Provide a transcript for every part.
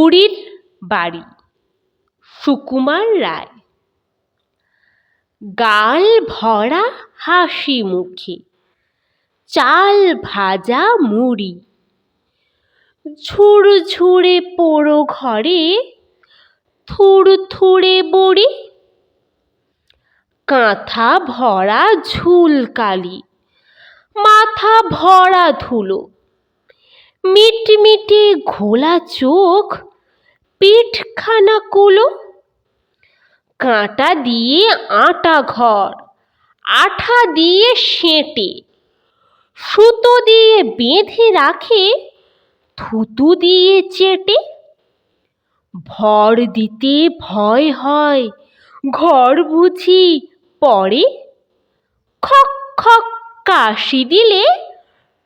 বুড়ির বাড়ি, সুকুমার রায়। গাল ভরা হাসি মুখে, চাল ভাজা মুড়ি, ঝুরঝুরে পোড়ো ঘরে থুড়থুড়ে বড়ি। কাঁথা ভরা ঝুলকালি, মাথা ভরা ধুলো, মিটমিটে ঘোলা চোখ, পিঠখানা কুলো। কাঁটা দিয়ে আটা ঘর, আঠা দিয়ে সেঁটে, সুতো দিয়ে বেঁধে রাখে, থুতু দিয়ে চেটে। ভর দিতে ভয় হয়, ঘর বুঝি পড়ে? খক খক কাশি দিলে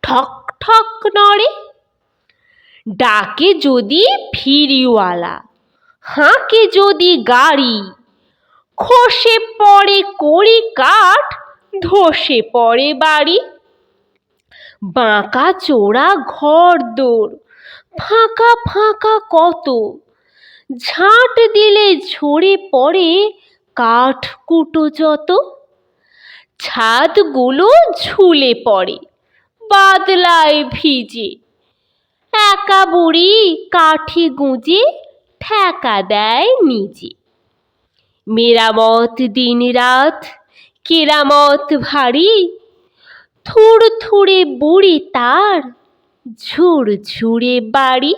ঠক ঠক নড়ে। ডাকে যদি ফিরিওয়ালা, হাঁকে যদি গাড়ি, খসে পড়ে কড়ি কাঠ, ধসে পড়ে বাড়ি। বাঁকা চোরা ঘরদোর, ফাঁকা ফাঁকা কত, ঝাঁট দিলে ঝরে পড়ে কাঠকুটো যত। ছাদগুলো ঝুলে পড়ে, বাদলায় ভিজে, একা বুড়ি কাঠি গুঁজে ঠেকা দেয় নিজে। মেরামত দিনরাত, কেরামত ভারী, থুড়থুড়ে বুড়ি তার ঝুরঝুরে বাড়ি।